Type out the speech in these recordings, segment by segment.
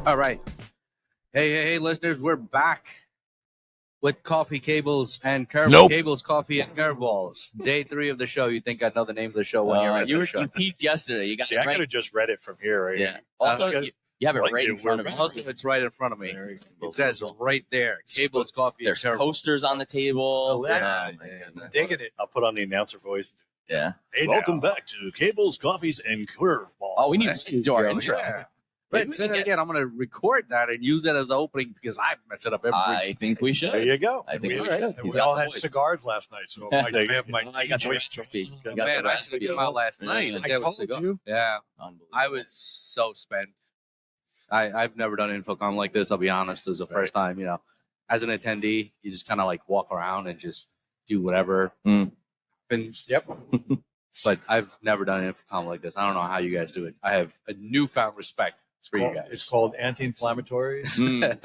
All right. Hey, listeners, we're back with Coffee, Cables, and Curveballs. Nope. Cables, Coffee, and Curveballs. Day 3 of the show. You think I know the name of the show when you're in the show. You peaked yesterday. You got See, it I right. could have just read it from here. Right? Yeah. Also, you have it like, right in front of we're- you. Also, it's right in front of me. It says right there. Cables, Coffee, There's and Curveballs. posters on the table. Oh, yeah. Oh, my goodness. Digging it. I'll put on the announcer voice. Yeah. Hey, welcome back to Cables, Coffees, and Curveballs. Oh, we need Nice. to do our Yeah. intro. But then again, I'm going to record that and use it as the opening because I mess it up every I think we should. There you go. I think we we should. should. And He's we got all the had voice. cigars last night, so I There you have my I got the voice. recipe. I got Man, the I should have come out last night. Yeah. and that was called the go. you. Yeah. Unbelievable. I was so spent. I've never done Infocom like this. I'll be honest. This is the first time, as an attendee, you just kind of like walk around and just do whatever happens. Yep. But I've never done Infocom like this. I don't know how you guys do it. I have a newfound respect for you guys. It's called anti-inflammatories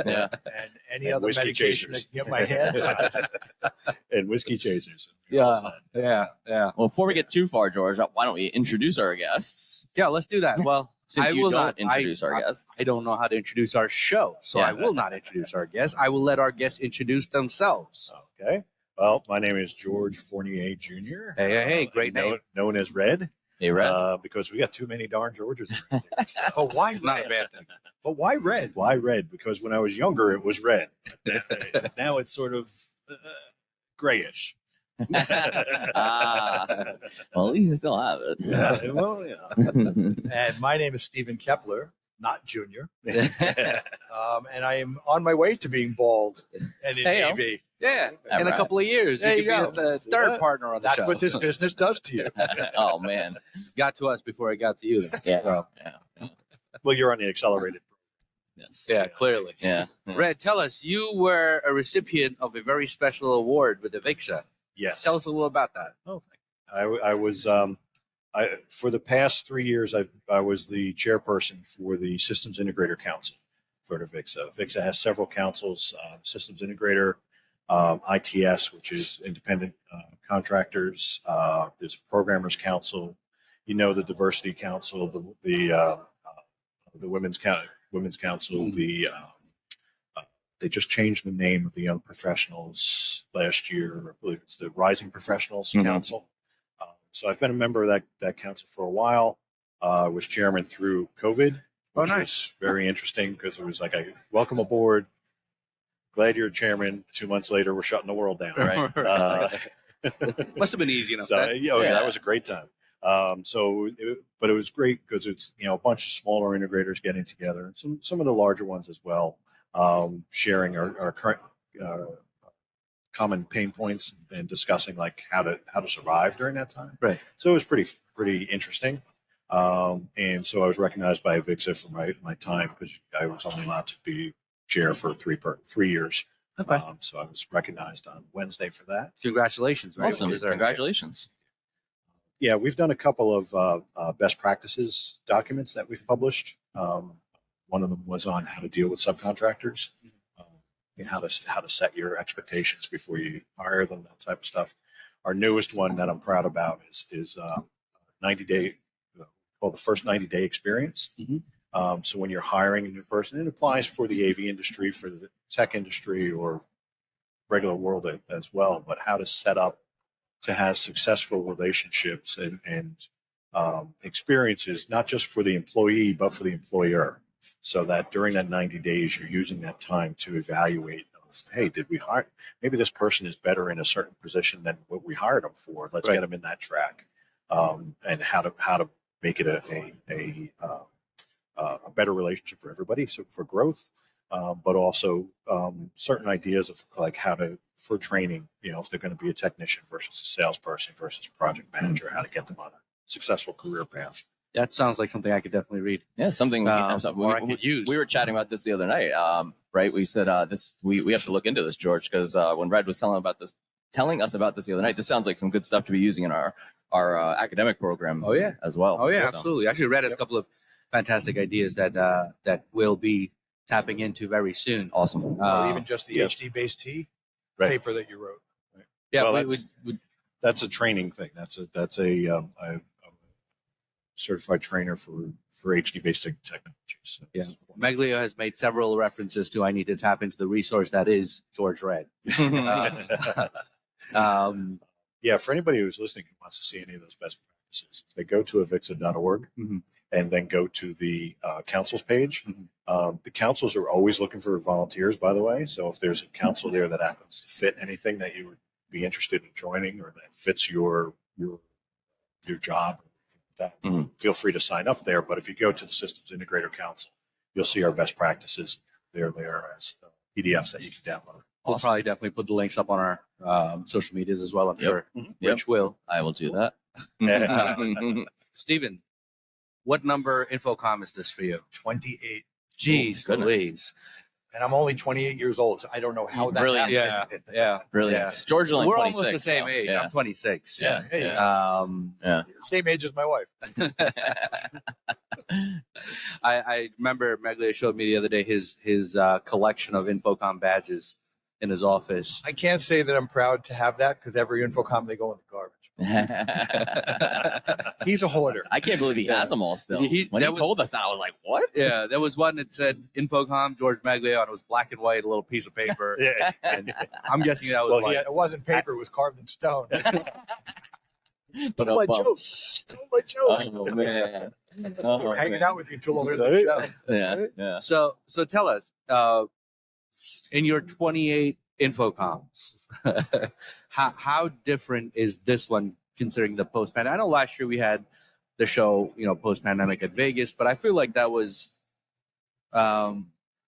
Yeah. and any other whiskey medication chasers. that can get my hands on. And whiskey chasers. Yeah. Well, before we get too far, George, why don't we introduce our guests? Yeah, let's do that. Well, Since I you will don't not introduce our guests. I don't know how to introduce our show, so Yeah. I will not introduce our guests. I will let our guests introduce themselves. Okay. Well, my name is George Fournier Jr. Hey, great name. Known as Red. Hey, Red. Because we got too many darn Georges. around here. So, But why It's not a red? bad thing. But why red? why red? Because when I was younger, it was red. Now it's sort of grayish. Well, at least you still have it. Yeah, well, yeah. And my name is Stephen Keppler, not Junior. And I am on my way to being bald and in Hey-o. AV. Yeah, All in a right. couple of years, There you you can be go. the third partner on the That's show. what this business does to you. Oh, man. got to us before it got to you. Yeah. So, Well, you're on the accelerated. Yes. yeah, clearly. Yeah. Red, tell us, you were a recipient of a very special award with the VIXA. Yes. Tell us a little about that. Oh, I was for the past 3 years. I was the chairperson for the Systems Integrator Council for the VIXA. VIXA has several councils: Systems Integrator, ITS, which is independent contractors. There's a Programmers Council. The Diversity Council, the Women's Council. They just changed the name of the Young Professionals last year. I believe it's the Rising Professionals Council. So I've been a member of that council for a while. I was chairman through COVID, Oh, which nice. was very interesting because it was like, welcome aboard. Glad you're chairman. 2 months later, we're shutting the world down. Right. Must have been easy enough. So that- yeah, that was a great time. But it was great because it's a bunch of smaller integrators getting together and some of the larger ones as well, sharing our current common pain points and discussing like how to survive during that time. Right. So it was pretty interesting. And so I was recognized by VIXA for my time because I was only allowed to be chair for 3 years. Okay. So I was recognized on Wednesday for that. Congratulations. Very Awesome. well deserved. Congratulations. Yeah, we've done a couple of best practices documents that we've published. One of them was on how to deal with subcontractors, and how to set your expectations before you hire them, that type of stuff. Our newest one that I'm proud about is 90-day, called the first 90-day experience. Mhm. So when you're hiring a new person, it applies for the AV industry, for the tech industry, or regular world as well. But how to set up to have successful relationships and experiences, not just for the employee, but for the employer. So that during that 90 days, you're using that time to evaluate, hey, did we hire, maybe this person is better in a certain position than what we hired them for. Let's Right. get them in that track. And how to make it a better relationship for everybody. So for growth, but also certain ideas of like for training, if they're going to be a technician versus a salesperson versus a project manager, how to get them on a successful career path. That sounds like something I could definitely read. Yeah, something or I could use. we were chatting about this the other night, right? We said we have to look into this, George, because when Red was telling us about this the other night, this sounds like some good stuff to be using in our academic program. Oh, yeah. as well. Oh yeah, So, absolutely. Actually, read a couple of fantastic ideas that we'll be tapping into very soon. awesome. Or even just the yeah. HD-based T Right. paper that you wrote. Yeah, Well, we that's a training thing. That's a certified trainer for HD-based technologies. So Yeah. it's- Meglio has made several references to I need to tap into the resource that is George Red. Yeah, for anybody who's listening who wants to see any of those best practices, if they go to avixa.org Mhm. and then go to the councils page, Mhm. the councils are always looking for volunteers, by the way. So if there's a council there that happens to fit anything that you would be interested in joining or that fits your job, that feel free to sign up there. But if you go to the Systems Integrator Council, you'll see our best practices. They're there as PDFs that you can download. We'll probably definitely put the links up on our social medias as well, I'm sure. Mhm. Rich will. I will do that. Stephen, what number Infocom is this for you? 28. Jeez, goodness. Louise. And I'm only 28 years old, so I don't know how that Brilliant. happened. Yeah. Brilliant. Yeah. George is only We're 26, almost the same so, age. Yeah. I'm 26. Yeah. Hey, Yeah. Same age as my wife. I remember Meglio showed me the other day his collection of Infocom badges in his office. I can't say that I'm proud to have that because every Infocom they go in the garbage. He's a hoarder. I can't believe he has them all still. When he that was- told us that, I was like, what? Yeah, there was one that said Infocom, George Meglio, and it was black and white, a little piece of paper. Yeah. And I'm guessing that was Well, like, It wasn't paper; it was carved in stone. But my up, joke. Oh, my joke. Oh, man. Oh, We're hanging man. out with you until over the show. Yeah. Yeah. So tell us, in your 28 Infocoms, how different is this one considering the post-pandemic? I know last year we had the show, post-pandemic at Vegas, but I feel like that was, I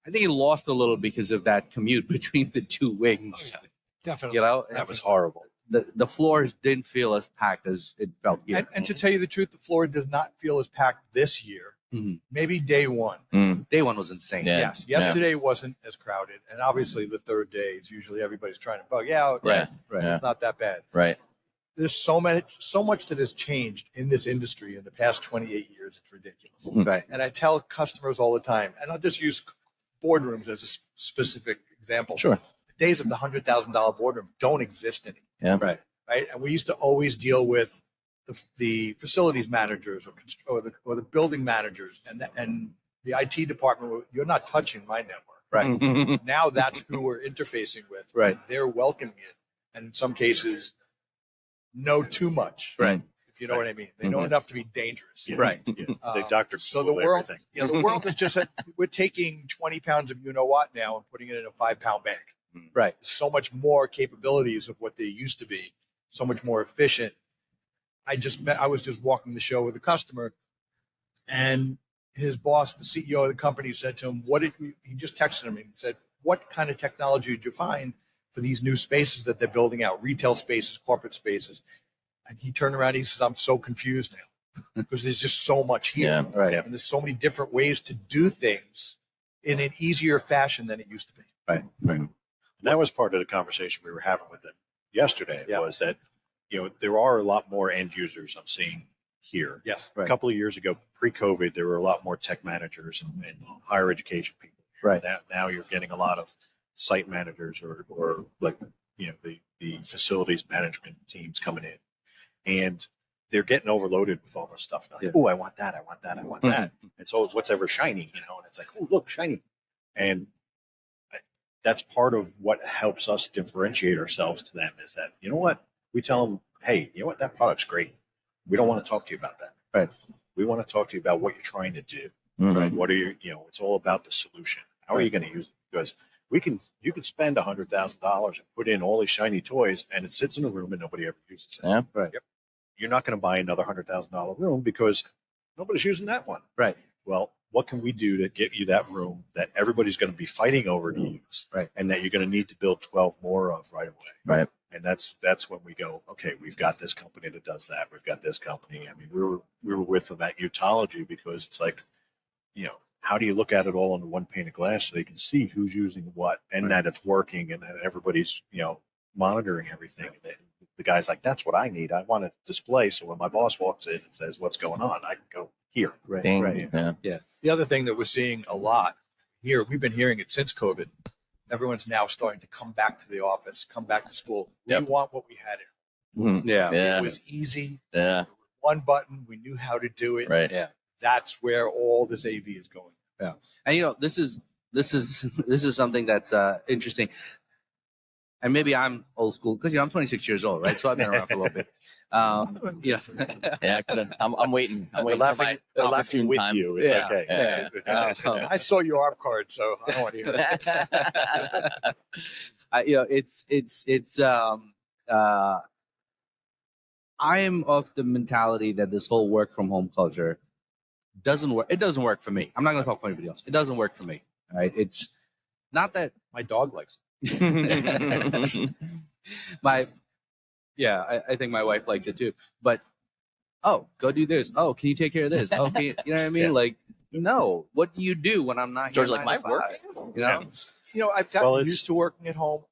think it lost a little because of that commute between the two wings. Definitely. That was horrible. The floors didn't feel as packed as it felt here. And to tell you the truth, the floor does not feel as packed this year. Mhm. Maybe day one. Day one was insane. Yeah. Yes. Yesterday wasn't as crowded. And obviously the third day is usually everybody's trying to bug out. Right. Right. Yeah. It's not that bad. Right. There's so much that has changed in this industry in the past 28 years. It's ridiculous. Right. And I tell customers all the time, and I'll just use boardrooms as a specific example. Sure. The days of the $100,000 boardroom don't exist anymore. Yeah. Right. Right. And we used to always deal with the facilities managers or the building managers and the IT department. You're not touching my network. Right. Now that's who we're interfacing with. Right. They're welcoming it. And in some cases, know too much. Right. If you know what I mean. They know enough to be dangerous. Yeah. Right. Yeah. They Dr. So the Google world, everything. the world is just, we're taking 20 pounds of you-know-what now and putting it in a 5-pound bag. Right. So much more capabilities of what they used to be, so much more efficient. I was just walking the show with a customer, and his boss, the CEO of the company, said to him, he just texted him and said, what kind of technology did you find for these new spaces that they're building out, retail spaces, corporate spaces? And he turned around, he says, I'm so confused now because there's just so much here. Yeah. Right. And there's so many different ways to do things in an easier fashion than it used to be. Right. And that was part of the conversation we were having with them yesterday. Yeah. Was that there are a lot more end users I'm seeing here. Yes. A couple of years ago, pre-COVID, there were a lot more tech managers and higher education people. Right. Now you're getting a lot of site managers or like the facilities management teams coming in, and they're getting overloaded with all this stuff. Like, oh, I want that, I want that, I want that. And so what's ever shiny, and it's like, oh, look, shiny. And that's part of what helps us differentiate ourselves to them is that, you know what? We tell them, hey, you know what? That product's great. We don't want to talk to you about that. Right. We want to talk to you about what you're trying to do. Right. What are you, it's all about the solution. How are you going to use it? Because you can spend $100,000 and put in all these shiny toys and it sits in a room and nobody ever uses it. Yeah. Right. Yep. You're not going to buy another $100,000 room because nobody's using that one. Right. Well, what can we do to get you that room that everybody's going to be fighting over to use? Right. And that you're going to need to build 12 more of right away. Right. And that's when we go, okay, we've got this company that does that. We've got this company. I mean, we were with them at Utology because it's like, how do you look at it all under one pane of glass so they can see who's using what and that it's working and that everybody's, monitoring everything. And the guy's like, that's what I need. I want a display. So when my boss walks in and says, what's going on? I can go here. Right. Dang. Right. Yeah. The other thing that we're seeing a lot here, we've been hearing it since COVID. Everyone's now starting to come back to the office, come back to school. Yep. We want what we had. Mhm. Yeah. Yeah. It was easy. Yeah. one button. We knew how to do it. Right. Yeah. That's where all this AV is going. And this is something that's interesting. And maybe I'm old school because I'm 26 years old, right? So I've been around for a little bit. Yeah. I'm waiting. I'm waiting for my We're laughing opportune with time. you. It's Yeah. okay. Yeah. I saw your ARP card, so I don't want to hear that. I am of the mentality that this whole work from home culture doesn't work. It doesn't work for me. I'm not going to talk for anybody else. It doesn't work for me. Right? It's not that My dog likes it. I think my wife likes it too. But go do this. Oh, can you take care of this? Oh, you know what I mean? Yeah. Like, no. What do you do when I'm not here? George's like, 9 to my work? 5? You know? I've gotten Well, it's- used to working at home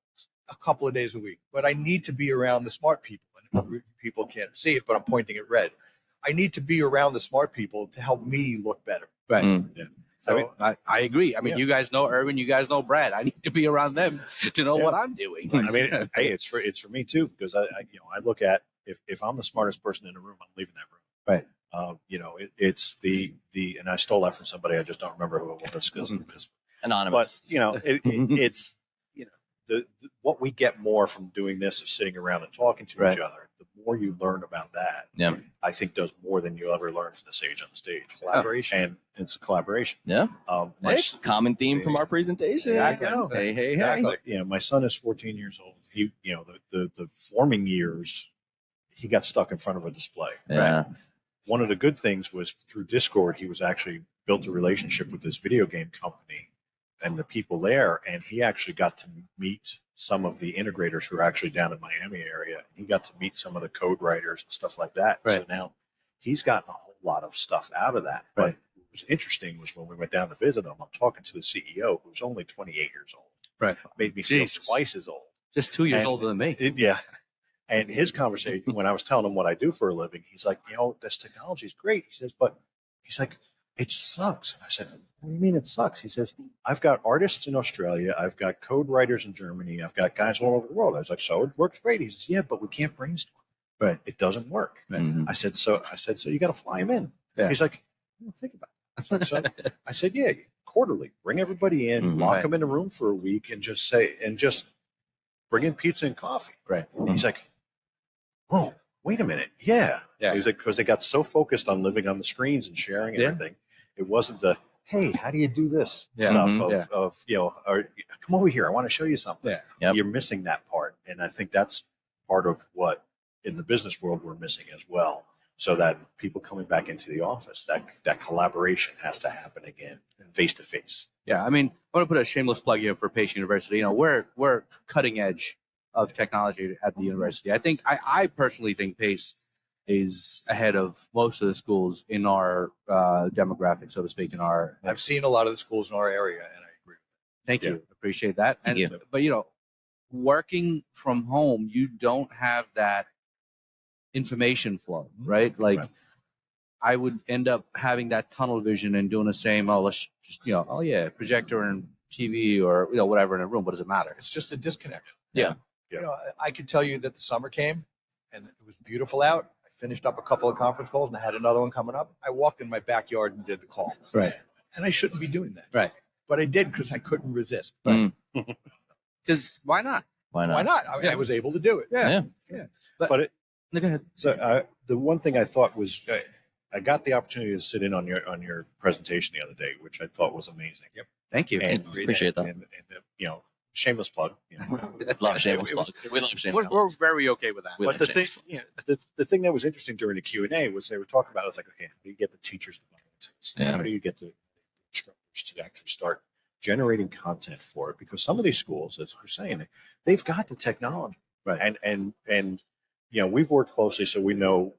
a couple of days a week, but I need to be around the smart people. And people can't see it, but I'm pointing at red. I need to be around the smart people to help me look better. Right. Yeah. So I agree. I mean, Yeah. you guys know Irvin, you guys know Brad. I need to be around them to know Yeah. what I'm doing. I mean, hey, it's for me too, because I look at if I'm the smartest person in the room, I'm leaving that room. Right. It's the and I stole that from somebody. I just don't remember who it was because Anonymous. but it's what we get more from doing this is sitting around and talking to Right. each other. The more you learn about that, Yeah. I think does more than you'll ever learn from the sage on the stage. collaboration. And it's a collaboration. Yeah. My Hey, common theme from our presentation. Yeah, I know. Hey, hey, hey. Exactly. My son is 14 years old. He, the forming years, he got stuck in front of a display. Yeah. One of the good things was through Discord, he was actually built a relationship with this video game company and the people there. And he actually got to meet some of the integrators who are actually down in Miami area. He got to meet some of the code writers and stuff like that. So Right. now he's gotten a whole lot of stuff out of that. Right. But what was interesting was when we went down to visit him, I'm talking to the CEO who's only 28 years old. Right. Made me feel Jesus. twice as old. Just 2 years And- older than me. Yeah. And his conversation, when I was telling him what I do for a living, he's like, this technology is great. He says, but he's like, it sucks. I said, what do you mean it sucks? He says, I've got artists in Australia. I've got code writers in Germany. I've got guys all over the world. I was like, so it works great. He says, yeah, but we can't brainstorm. Right. It doesn't work. Mhm. I said, so you got to fly him in. Yeah. He's like, think about it. So I said, yeah, quarterly, bring everybody in, Mhm. lock Right. them in a room for a week and just bring in pizza and coffee. Right. And he's like, oh, wait a minute. Yeah. Yeah. He's like, because they got so focused on living on the screens and sharing Yeah. everything. It wasn't the, hey, how do you do this Yeah. stuff Mhm. of or come over here. I want to show you something. Yeah. Yep. You're missing that part. And I think that's part of what in the business world we're missing as well. So that people coming back into the office, that collaboration has to happen again, face to face. Yeah, I mean, I want to put a shameless plug here for Pace University. We're cutting edge of technology at the university. I think I personally think Pace is ahead of most of the schools in our demographic, so to speak. I've seen a lot of the schools in our area, and I agree. Thank you, appreciate that. Thank And you. but working from home, you don't have that information flow, right? Like Right. I would end up having that tunnel vision and doing the same. Oh, let's just projector and TV or whatever in a room. What does it matter? It's just a disconnect. Yeah. Yeah. I could tell you that the summer came and it was beautiful out. I finished up a couple of conference calls and I had another one coming up. I walked in my backyard and did the call. Right. And I shouldn't be doing that. Right. But I did because I couldn't resist. Mm. Because why not? Why not? Why not? I was able to do it. Yeah. Yeah. But it, Go ahead. so the one thing I thought was I got the opportunity to sit in on your presentation the other day, which I thought was amazing. Yep. Thank you. And, Appreciate that. And shameless plug. Love shameless It was- plugs. We love shameless We're plugs. very okay with that. We But like the thing, shameless the thing that was interesting during the Q&A was they were talking about, I was like, okay, how do you get the teachers to Yeah. how do you get the instructors to actually start generating content for it? Because some of these schools, as we're saying, they've got the technology. Right. And we've worked closely, so we know,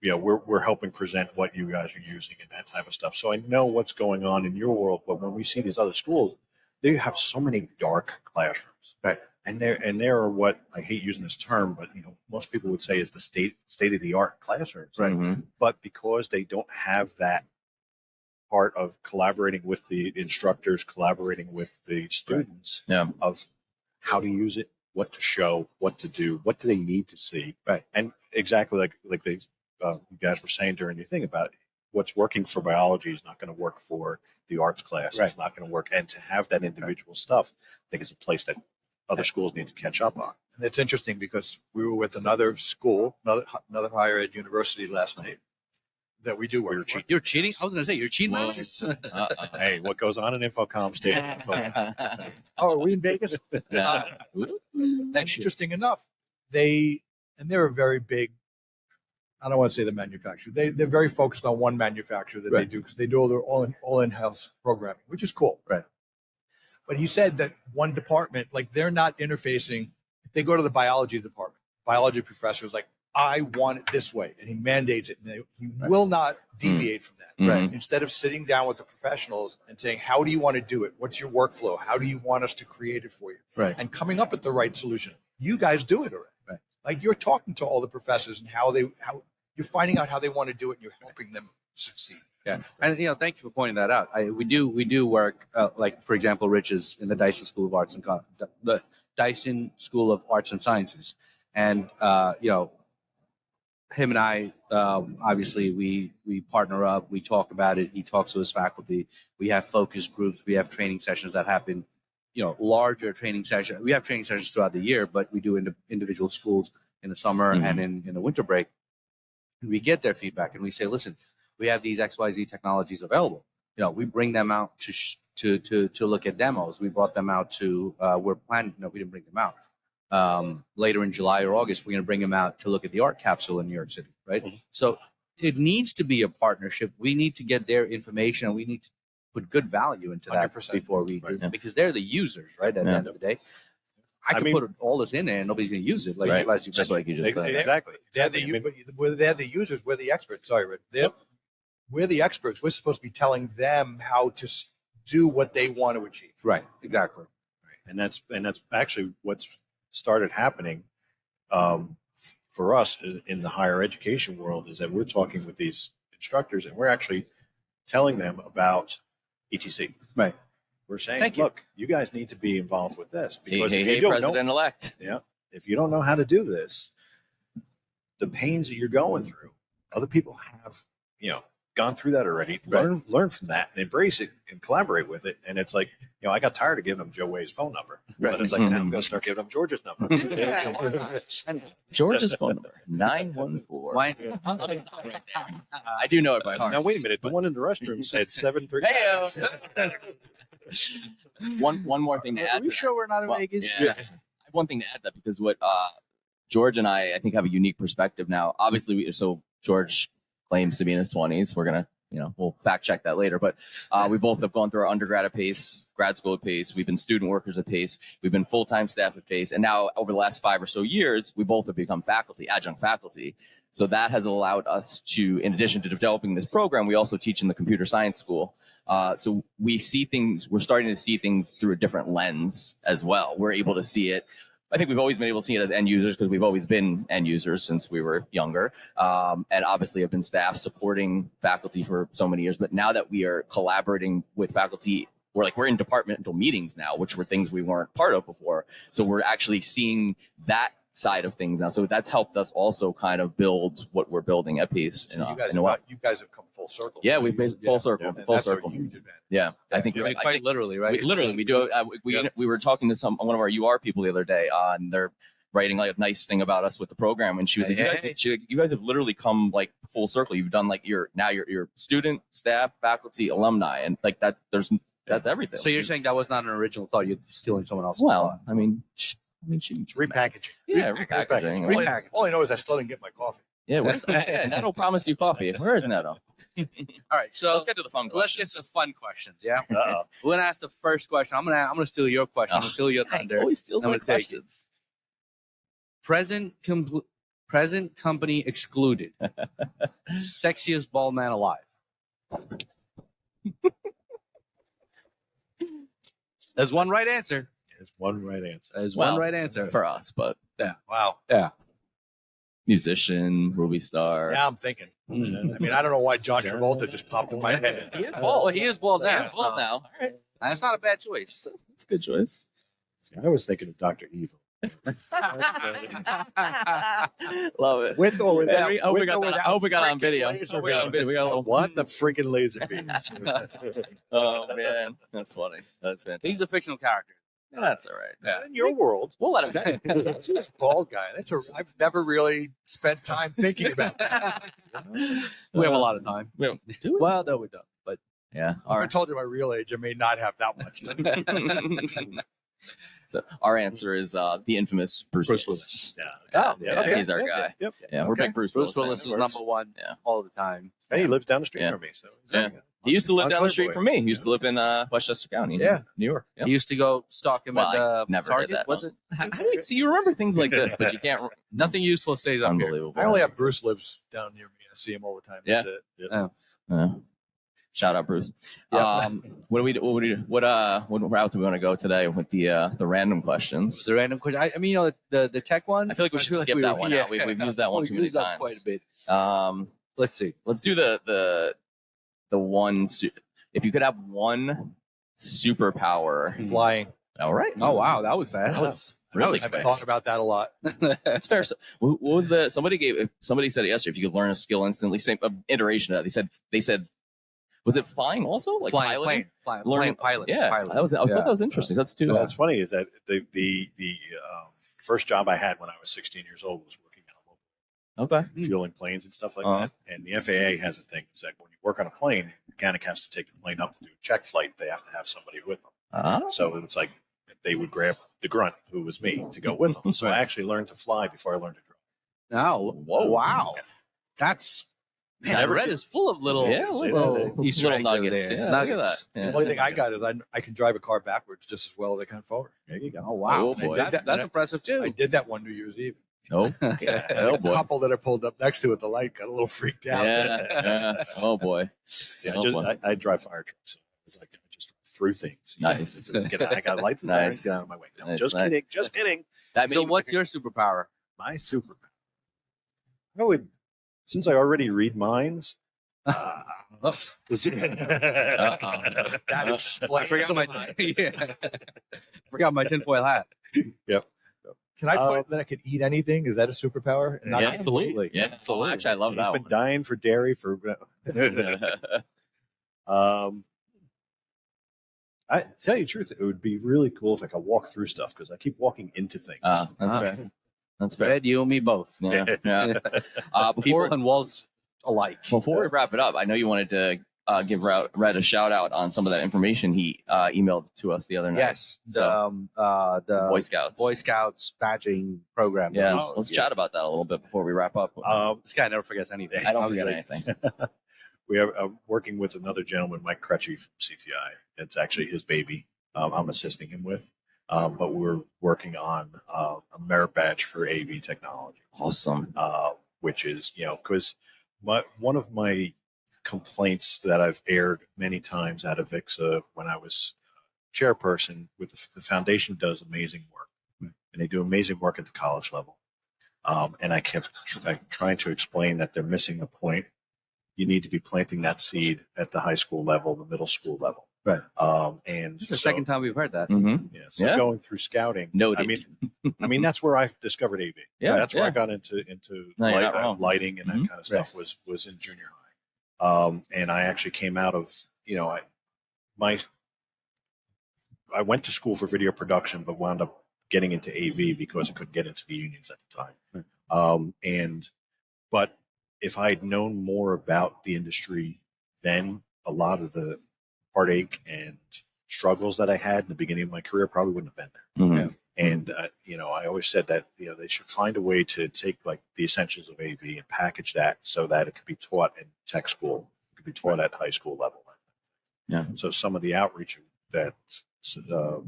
we're helping present what you guys are using and that type of stuff. So I know what's going on in your world, but when we see these other schools, they have so many dark classrooms. Right. And they're what I hate using this term, but most people would say is the state of the art classrooms. Right. Mhm. But because they don't have that part of collaborating with the instructors, collaborating with the students, Yeah. of how to use it, what to show, what to do, what do they need to see, Right. and exactly like you guys were saying during your thing about what's working for biology is not going to work for the arts class. Right. It's not going to work. And to have that individual stuff, I think is a place that other schools need to catch up on. And it's interesting because we were with another school, another higher ed university last night that we do work for. You're cheating? I was going to say, you're cheating. Whoa. Hey, what goes on in Infocom stays in Infocom. Oh, are we in Vegas? And interesting enough, they're a very big, I don't want to say the manufacturer. They're very focused on one manufacturer that they do, because they do all in-house programming, which is cool. Right. But he said that one department, like they're not interfacing. If they go to the biology department, biology professor is like, I want it this way, and he mandates it, and he will not deviate from that. Right. Instead of sitting down with the professionals and saying, how do you want to do it? What's your workflow? How do you want us to create it for you? Right. And coming up with the right solution. You guys do it already. Right. Like you're talking to all the professors and how you're finding out how they want to do it, and you're helping them succeed. Yeah, and thank you for pointing that out. We do work like, for example, Rich is in the Dyson School of Arts and the Dyson School of Arts and Sciences, and him and I obviously we partner up. We talk about it. He talks to his faculty. We have focus groups. We have training sessions that happen. Larger training sessions. We have training sessions throughout the year, but we do individual schools in the summer and in the winter break. And we get their feedback and we say, listen, we have these XYZ technologies available. We bring them out to look at demos. We brought them out to we're planning. No, we didn't bring them out. Later in July or August, we're going to bring them out to look at the art capsule in New York City. Right. Mm-hmm. So it needs to be a partnership. We need to get their information. And we need to put good value into that 100%. before we, because they're the users, right? At the end of the day, I could put all this in there and nobody's going to use it. Like, right. Just like you just said. Exactly. They're the users. We're the experts. Sorry, Rick. We're the experts. We're supposed to be telling them how to do what they want to achieve. Right. Exactly. And that's actually what's started happening for us in the higher education world, is that we're talking with these instructors and we're actually telling them about ETC. Right. We're saying, look, you guys need to be involved with this, because if you don't President-elect. if you don't know how to do this, the pains that you're going through, other people have, gone through that already. Learn from that and embrace it and collaborate with it. And it's like, I got tired of giving them Joe Way's phone number, but it's like, now I'm going to start giving them George's number. George's phone number, 914. I do know it by heart. Now, wait a minute. The one in the restroom said 73. One more thing to add. Are we sure we're not in Vegas? Yeah. I have one thing to add to that, because what George and I think have a unique perspective now. Obviously, so George claims to be in his 20s. We're gonna, we'll fact check that later. But we both have gone through our undergrad at Pace, grad school at Pace. We've been student workers at Pace. We've been full-time staff at Pace, and now over the last 5 or so years, we both have become faculty, adjunct faculty. So that has allowed us to, in addition to developing this program, we also teach in the computer science school. So we see things, we're starting to see things through a different lens as well. We're able to see it. I think we've always been able to see it as end users, because we've always been end users since we were younger. And obviously have been staff supporting faculty for so many years. But now that we are collaborating with faculty, we're in departmental meetings now, which were things we weren't part of before. So we're actually seeing that side of things now. So that's helped us also kind of build what we're building at Pace. So you guys have come full circle. Yeah, we've been full circle. Full circle. Huge advantage. Yeah, I think quite literally, right? We do. We were talking to one of our UR people the other day, and they're writing like a nice thing about us with the program, and she was like, you guys have literally come like full circle. You've done like your student, staff, faculty, alumni, and like that. That's everything. So you're saying that was not an original thought? You're stealing someone else's well, thought. I mean, it's repackaging. Yeah, repackaging. All I know is I still didn't get my coffee. Yeah, Neto promised you coffee. Where is Neto? All right, so let's get to the fun questions. Let's get to the fun questions. Yeah, Uh-oh. we're gonna ask the first question. I'm gonna steal your question. I'm gonna steal your thunder. Always steals my questions. Present company excluded. Sexiest bald man alive. There's one right answer. There's one right answer. There's one right answer for us, but yeah. Wow. Yeah. Musician, movie star. Yeah, I'm thinking. Mm-hmm. I mean, I don't know why John Travolta just popped in my head. He is bald. Well, he is bald now. He is bald now. All right. That's not a bad choice. It's a good choice. See, I was thinking of Dr. Evil. Love it. With or without. I hope we got with or that. I hope we got it on freaking video. laser I hope we got it on video. We got a little. What the freaking laser beams? Oh man, that's funny. That's fantastic. He's a fictional character. That's all right. Yeah. In your world. We'll let him. That's this bald guy. I've never really spent time thinking about that. We have a lot of time. Do we? Well, no, we don't. But Yeah. If I told you my real age, I may not have that much time. So our answer is the infamous Bruce Willis. Yeah. Oh, Yeah, okay. he's our Yep, guy. Yep. Yeah, we're Okay. big Bruce Bruce Willis. Willis fans. is number one Yeah. all the time. And he lives down the street Yeah. from me. So Yeah. He used to live On down the street Clayboy. from me. He used to live in Westchester County, Yeah. New York. Yeah. He used to go stalk him Well, at I the never did Target. that. Was it? How do you see? You remember things like this, but you can't. Nothing useful stays up here. Unbelievable. I only have Bruce lives down near me. I see him all the time. Yeah. That's it. Yeah. Shout out, Bruce. Yeah. What route do we want to go today with the random questions? The random question. I mean, the tech one. I feel like we should skip that one out. We've used that one We've too many used that times. quite a bit. Let's see. Let's do the one. If you could have one superpower, Flying. all right. Oh wow, that was fast. That was really I've quick. thought about that a lot. That's fair. So, what was the somebody said it yesterday? If you could learn a skill instantly, same iteration of that. They said was it flying also, like piloting? Plane pilot. Yeah, pilot. I thought that was interesting. That's too. No, what's funny is that the first job I had when I was 16 years old was working on a local Okay. fueling planes and stuff like Uh-huh. that. And the FAA has a thing. It's like when you work on a plane, the mechanic has to take the plane up to do a check flight. They have to have somebody with them. So it's like they would grab the grunt, who was me, to go with them. So I actually learned to fly before I learned to drive. Oh, whoa, wow. That's man, Never- Red is full of little, Yeah, little Easter little eggs over nugget. there. Yeah, Nuggets. look at that. Yeah. The only thing I got is I can drive a car backwards just as well as I can forward. There you go. Oh wow, Oh, boy. That's impressive too. I did that one New Year's Eve. Oh, The boy. couple that I pulled up next to at the light got a little freaked out. Yeah. Oh boy. See, Oh, boy. I drive fire trucks. So it's like I just drive through things. Nice. I got lights and Nice. sirens. Get out of my way. No, Nice, just nice. kidding. Just kidding. That So made what's your superpower? My superpower. I would, since I already read minds. That I explains forgot my forgot my tinfoil hat. Can I put that I could eat anything? Is that a superpower? And not Yeah, eat absolutely. Yeah, Absolutely. actually, I love He's that been one. dying for dairy for. I tell you the truth, it would be really cool if I could walk through stuff because I keep walking into things. That's Ah. fair. That's fair. Red, you and me both. Yeah. Yeah. People Before and walls alike. we wrap it up, I know you wanted to give Red a shout out on some of that information he emailed to us the other night. Yes, So, the Boy Scouts. Boy Scouts badging program. Yeah. Oh, Let's yeah. chat about that a little bit before we wrap up. This guy never forgets anything. I don't was forget like, anything. We are working with another gentleman, Mike Crutchy from CTI. It's actually his baby. I'm assisting him with, but we're working on a merit badge for AV technology. Awesome. Which is, because one of my complaints that I've aired many times out of VIXA when I was chairperson with the foundation does amazing work, and they do amazing work at the college level. And I kept trying to explain that they're missing the point. You need to be planting that seed at the high school level, the middle school level. Right. And This is the so- second time we've heard that. Mm-hmm. Yeah. So Yeah. going through scouting, Noted. I mean, that's where I discovered AV. Yeah, That's where yeah. I got into No, you're not wrong. lighting and that Mhm. kind of stuff was in junior high. And I actually came out of, I went to school for video production, but wound up getting into AV because I couldn't get into the unions at the time. But if I had known more about the industry then, a lot of the heartache and struggles that I had in the beginning of my career probably wouldn't have been there. Mhm. And I always said that they should find a way to take like the essentials of AV and package that so that it could be taught in tech school, it could be taught at high school level. Yeah. So some of the outreach that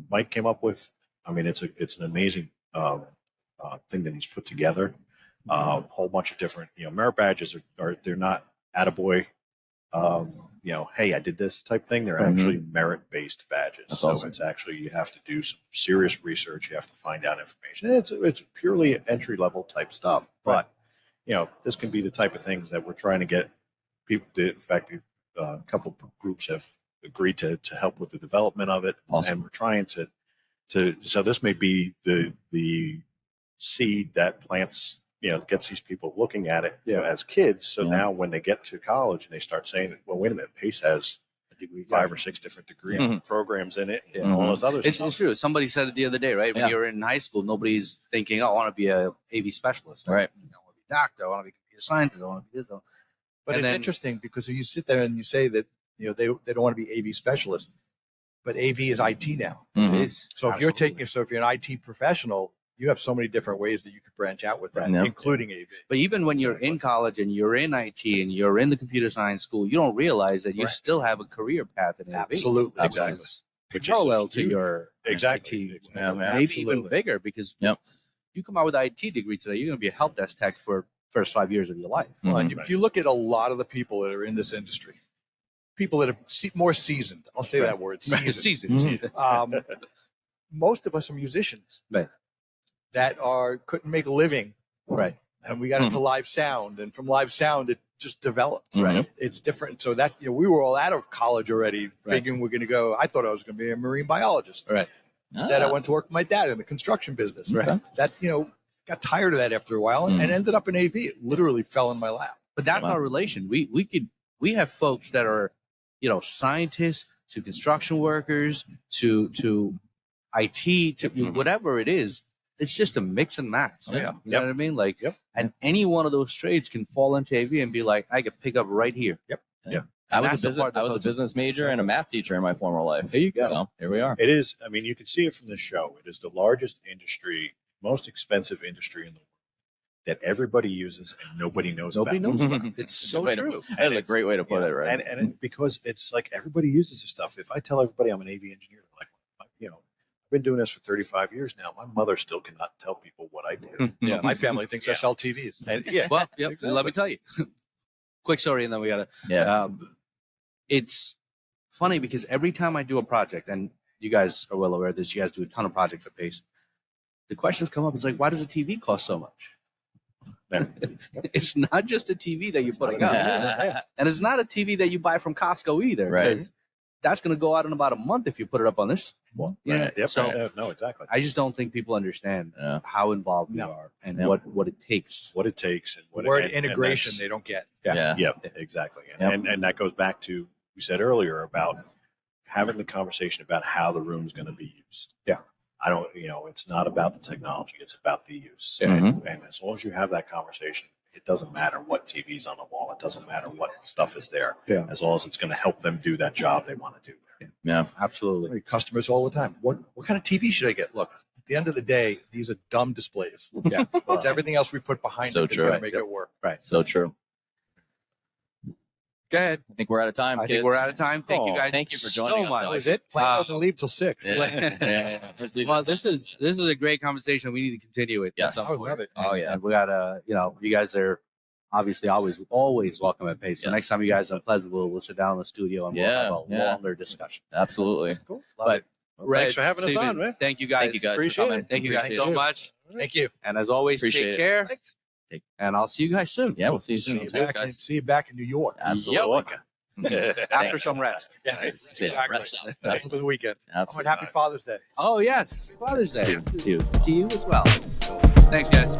Mike came up with, I mean, it's an amazing thing that he's put together. A whole bunch of different merit badges are they're not attaboy. Hey, I did this type thing. They're Mhm. actually merit-based badges. That's so awesome. it's actually, you have to do some serious research. You have to find out information. And it's purely entry-level type stuff. But, this can be the type of things that we're trying to get people to. In fact, a couple of groups have agreed to help with the development of it. Awesome. And we're trying to So this may be the seed that plants, gets these people looking at it as kids. So now when they get to college and they start saying, well, wait a minute, PACE has a degree, 5 or 6 different degree programs in it, and all this other stuff. It's true. Somebody said it the other day, right? When you're in high school, nobody's thinking, oh, I want to be a AV specialist. Right. I want to be a doctor. I want to be a computer scientist. I want to be this. But it's interesting because you sit there and you say that they don't want to be AV specialists, but AV is IT now. It is. So if you're an IT professional, you have so many different ways that you could branch out with that, including AV. But even when you're in college and you're in IT and you're in the computer science school, you don't realize that you still have a career path in AV. Absolutely. Exactly. Which is parallel to your exactly. IT. Maybe even bigger, because you come out with an IT degree today, you're going to be a help desk tech for first 5 years of your life. Well, and if you look at a lot of the people that are in this industry, people that are more seasoned, I'll say that word, seasoned. Most of us are musicians that couldn't make a living. Right. And we got into live sound, and from live sound, it just developed. Right. It's different. So that, we were all out of college already, figuring we're going to go. I thought I was going to be a marine biologist. Right. Instead, I went to work with my dad in the construction business. Right. That, got tired of that after a while and ended up in AV. It literally fell in my lap. But that's our relation. We have folks that are, scientists to construction workers to IT to whatever it is. It's just a mix and match. Oh, yeah. You know what I mean? Like, and any one of those trades can fall into AV and be like, I could pick up right here. Yep. Yeah. I was a business major and a math teacher in my former life. There you go. So here we are. It is. I mean, you can see it from the show. It is the largest industry, most expensive industry in the world that everybody uses and nobody knows about. It's so true. That is a great way to put it, right? And because it's like everybody uses this stuff. If I tell everybody I'm an AV engineer, they're like, I've been doing this for 35 years now. My mother still cannot tell people what I do. Yeah, my family thinks I sell TVs. And Well, let me tell you. Quick story, and then we got to. It's funny because every time I do a project, and you guys are well aware of this, you guys do a ton of projects at Pace. The questions come up. It's like, why does a TV cost so much? It's not just a TV that you're putting out, and it's not a TV that you buy from Costco either. Right. That's going to go out in about a month if you put it up on this one. Right. Yep. So no, exactly. I just don't think people understand how involved we are and what it takes. What it takes and what word integration they don't get. Yeah, exactly. And that goes back to we said earlier about having the conversation about how the room's going to be used. Yeah. I don't, it's not about the technology, it's about the use. Mm-hmm. And as long as you have that conversation, it doesn't matter what TV's on the wall. It doesn't matter what stuff is there. Yeah. As long as it's going to help them do that job they want to do. Yeah, absolutely. Customers all the time. What kind of TV should I get? Look, at the end of the day, these are dumb displays. Yeah. It's everything else we put behind So it that's true. going to make it work. Right. so true. Go ahead. I think we're out of time. I think we're out of time. Thank you guys. Thank you for joining us. much. That was it. Plane doesn't leave till 6. Well, this is a great conversation. We need to continue it. Yes. I love it. Oh yeah. And we gotta, you guys are obviously always welcome at Pace. So next time you guys are in Pleasantville, we'll sit down in the studio and we'll have a longer discussion. Absolutely. Cool. But Thanks for having us Stephen, on, man. Thank you guys. Thank you guys. Appreciate for it. Thank you guys Appreciate so it. much. Thank you. And as always, Appreciate take it. care. Thanks. And I'll see you guys soon. Yeah, we'll see you soon. See you back in New York. Absolutely. After some rest. Yeah, Exactly. Rest up. Rest for the weekend. Absolutely. Happy Father's Day. Oh yes, Father's Day To you. to you as well. Thanks, guys.